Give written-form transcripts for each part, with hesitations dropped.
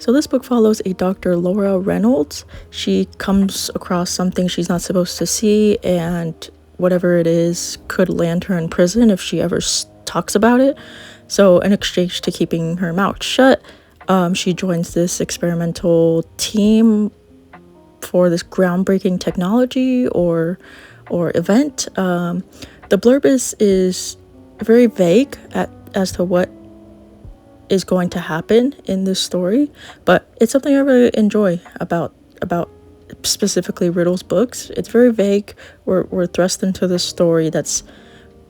So this book follows a Dr. Laura Reynolds. She comes across something she's not supposed to see, and whatever it is could land her in prison if she ever talks about it. So in exchange to keeping her mouth shut, she joins this experimental team for this groundbreaking technology or event. The blurb is very vague as to what is going to happen in this story, but it's something I really enjoy about specifically Riddle's books. It's very vague. We're thrust into this story that's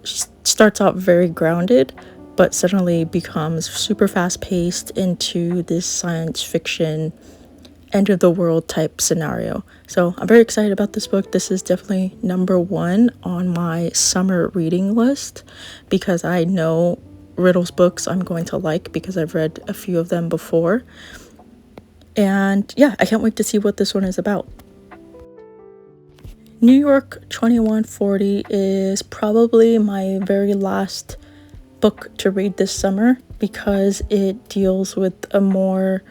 starts out very grounded, but suddenly becomes super fast paced into this science fiction end of the world type scenario. So I'm very excited about this book. This is definitely number one on my summer reading list because I know Riddle's books I'm going to like because I've read a few of them before. And yeah, I can't wait to see what this one is about. New York 2140 is probably my very last book to read this summer because it deals with a more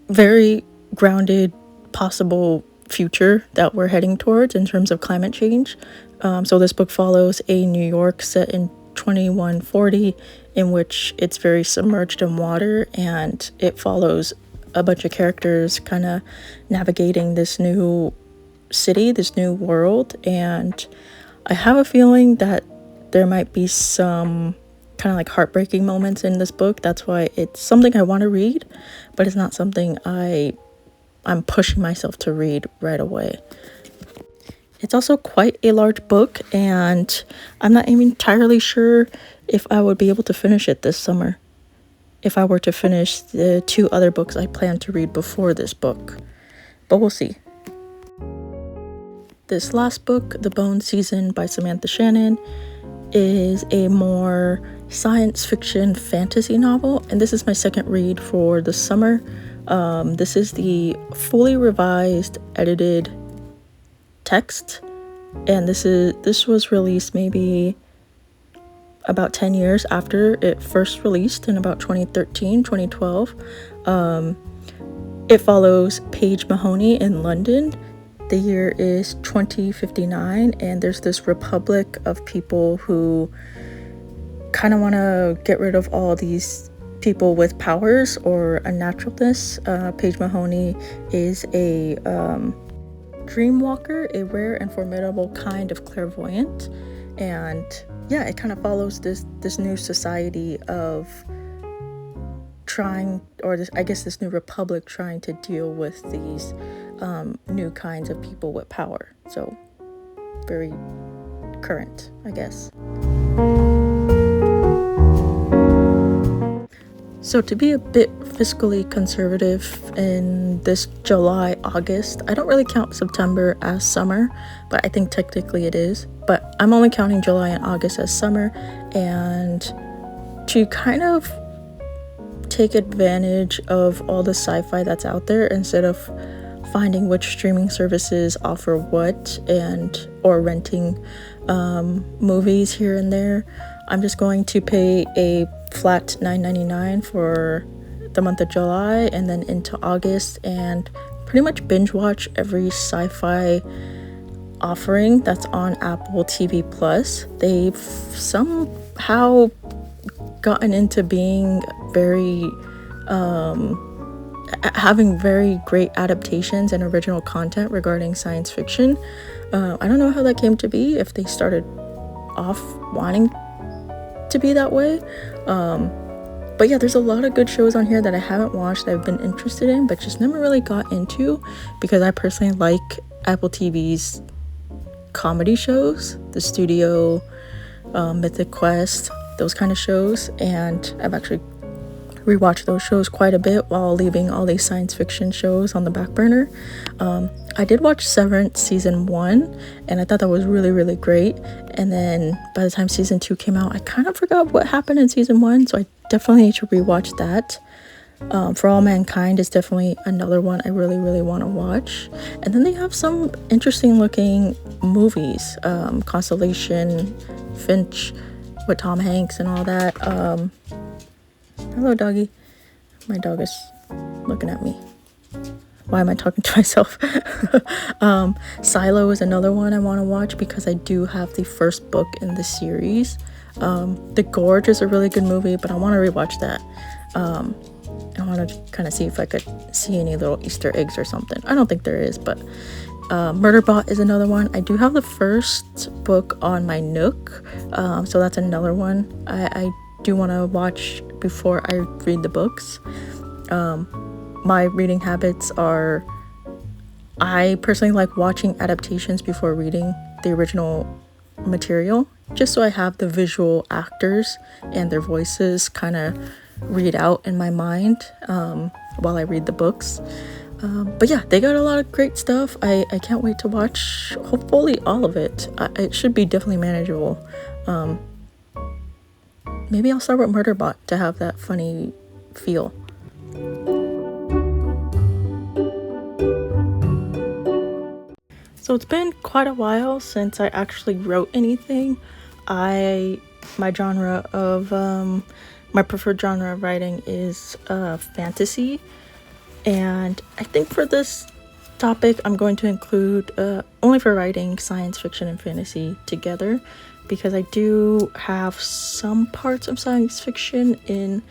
very grounded possible future that we're heading towards in terms of climate change. So this book follows a New York set in 2140 in which it's very submerged in water, and it follows a bunch of characters kind of navigating this new city, this new world. And I have a feeling that there might be some kind of like heartbreaking moments in this book. That's why it's something I want to read, but it's not something I'm pushing myself to read right away. It's also quite a large book, and I'm not even entirely sure if I would be able to finish it this summer if I were to finish the two other books I plan to read before this book, but we'll see. This last book, The Bone Season by Samantha Shannon, is a more science fiction fantasy novel, and this is my second read for the summer. This is the fully revised, edited text, and this was released maybe about 10 years after it first released in about 2013, 2012. It follows Paige Mahoney in London. The year is 2059, and there's this republic of people who kind of want to get rid of all these people with powers or unnaturalness. Paige Mahoney is a dreamwalker, a rare and formidable kind of clairvoyant, and yeah, it kind of follows this new society of trying, or this new republic trying to deal with these new kinds of people with power. So very current, I guess. So to be a bit fiscally conservative in this July, August, I don't really count September as summer, but I think technically it is. But I'm only counting July and August as summer, and to kind of take advantage of all the sci-fi that's out there instead of finding which streaming services offer what or renting movies here and there. I'm just going to pay a flat $9.99 for the month of July and then into August, and pretty much binge watch every sci-fi offering that's on Apple TV Plus. They've somehow gotten into being very having very great adaptations and original content regarding science fiction. I don't know how that came to be, if they started off wanting to be that way, but yeah, there's a lot of good shows on here that I haven't watched that I've been interested in but just never really got into, because I personally like Apple TV's comedy shows, The Studio, Mythic Quest, those kind of shows, and I've actually rewatched those shows quite a bit while leaving all these science fiction shows on the back burner. I did watch Severance season 1, and I thought that was really, really great. And then by the time season 2 came out, I kind of forgot what happened in season 1, so I definitely need to rewatch that. For All Mankind is definitely another one I really, really want to watch. And then they have some interesting looking movies, Constellation, Finch with Tom Hanks and all that. Hello, doggy. My dog is looking at me. Why am I talking to myself? Silo is another one I want to watch because I do have the first book in the series. The Gorge is a really good movie, but I want to rewatch that. I want to kind of see if I could see any little Easter eggs or something. I don't think there is, but Murderbot is another one. I do have the first book on my Nook, so that's another one I do want to watch before I read the books. My reading habits are, I personally like watching adaptations before reading the original material, just so I have the visual actors and their voices kind of read out in my mind while I read the books. But yeah, they got a lot of great stuff. I can't wait to watch hopefully all of it. It should be definitely manageable. Maybe I'll start with Murderbot to have that funny feel. So it's been quite a while since I actually wrote anything. My genre of my preferred genre of writing is fantasy, and I think for this topic I'm going to include only for writing science fiction and fantasy together, because I do have some parts of science fiction in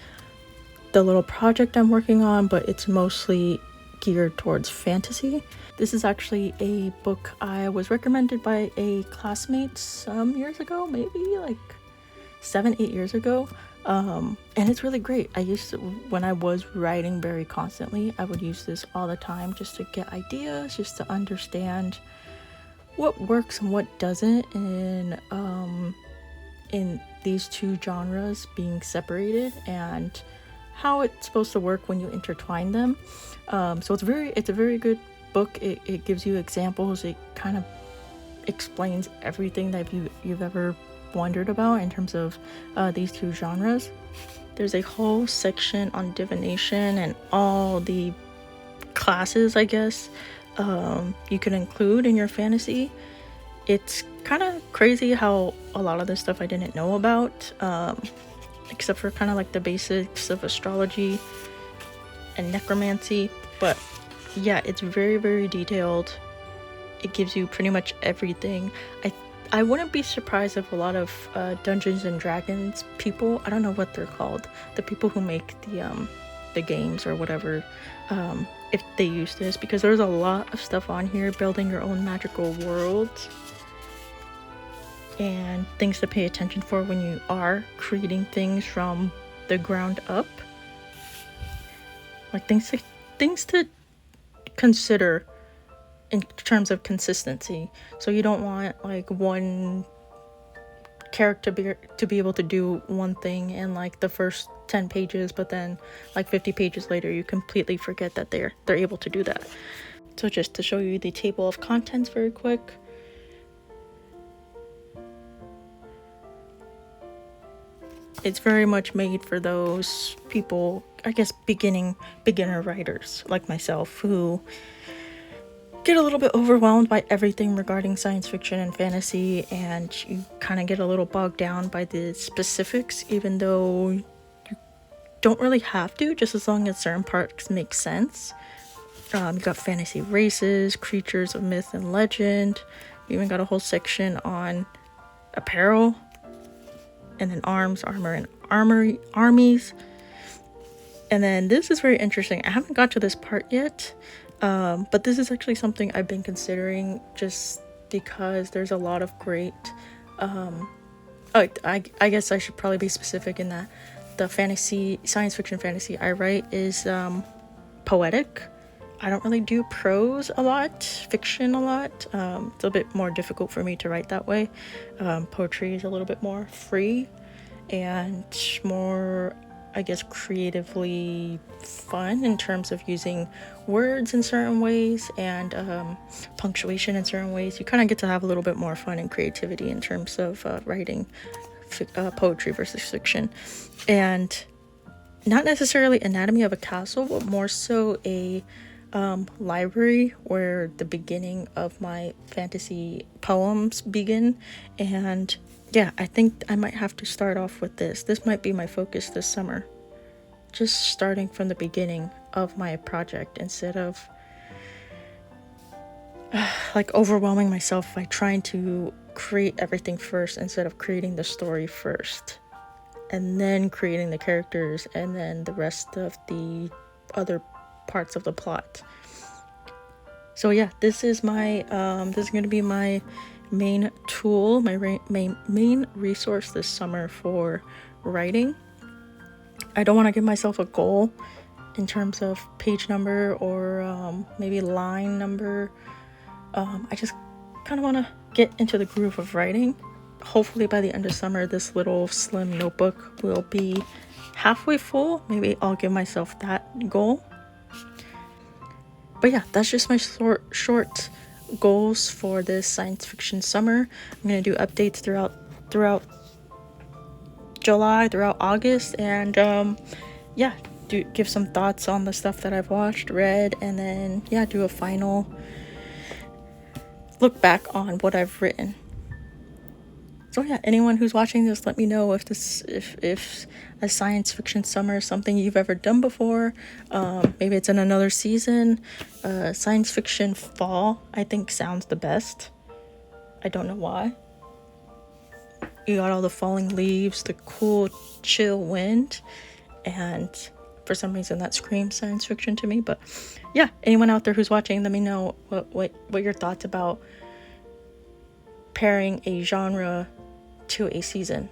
the little project I'm working on, but it's mostly geared towards fantasy. This is actually a book I was recommended by a classmate some years ago, maybe like 7-8 years ago, and it's really great. I used to, when I was writing very constantly, I would use this all the time just to get ideas, just to understand what works and what doesn't in these two genres being separated, and how it's supposed to work when you intertwine them. So it's a very good book. It gives you examples. It kind of explains everything that you've ever wondered about in terms of these two genres. There's a whole section on divination and all the classes, I guess, you can include in your fantasy. It's kind of crazy how a lot of this stuff I didn't know about, except for kind of like the basics of astrology and necromancy. But yeah, it's very, very detailed. It gives you pretty much everything. I wouldn't be surprised if a lot of Dungeons and Dragons people, I don't know what they're called, the people who make the games or whatever, if they use this, because there's a lot of stuff on here, building your own magical world and things to pay attention for when you are creating things from the ground up, like things to consider in terms of consistency. So you don't want like one character to be able to do one thing in like the first 10 pages, but then like 50 pages later you completely forget that they're able to do that. So just to show you the table of contents very quick. It's very much made for those people, I guess, beginner writers like myself, who get a little bit overwhelmed by everything regarding science fiction and fantasy, and you kind of get a little bogged down by the specifics, even though you don't really have to, just as long as certain parts make sense. You got fantasy races, creatures of myth and legend. You even got a whole section on apparel, and then arms, armor, and armies. And then this is very interesting. I haven't got to this part yet, but this is actually something I've been considering, just because there's a lot of great I guess I should probably be specific in that the science fiction fantasy I write is poetic. I don't really do prose a lot, fiction a lot. It's a bit more difficult for me to write that way. Poetry is a little bit more free and more, I guess, creatively fun in terms of using words in certain ways and punctuation in certain ways. You kind of get to have a little bit more fun and creativity in terms of writing poetry versus fiction. And not necessarily Anatomy of a Castle, but more so a library where the beginning of my fantasy poems begin. And yeah, I think I might have to start off with this. This might be my focus this summer. Just starting from the beginning of my project instead of like overwhelming myself by trying to create everything first instead of creating the story first and then creating the characters and then the rest of the other parts of the plot. So yeah, this is my this is going to be my main tool, my main resource this summer for writing. I don't want to give myself a goal in terms of page number or maybe line number. I just kind of want to get into the groove of writing. Hopefully by the end of summer, this little slim notebook will be halfway full. Maybe I'll give myself that goal. But yeah, that's just my short goals for this science fiction summer. I'm going to do updates throughout July, throughout August, and yeah, give some thoughts on the stuff that I've watched, read, and then yeah, do a final look back on what I've written. So yeah, anyone who's watching this, let me know if a science fiction summer is something you've ever done before. Maybe it's in another season. Science fiction fall, I think, sounds the best. I don't know why. You got all the falling leaves, the cool, chill wind, and for some reason that screams science fiction to me. But yeah, anyone out there who's watching, let me know what your thoughts about pairing a genre to a season.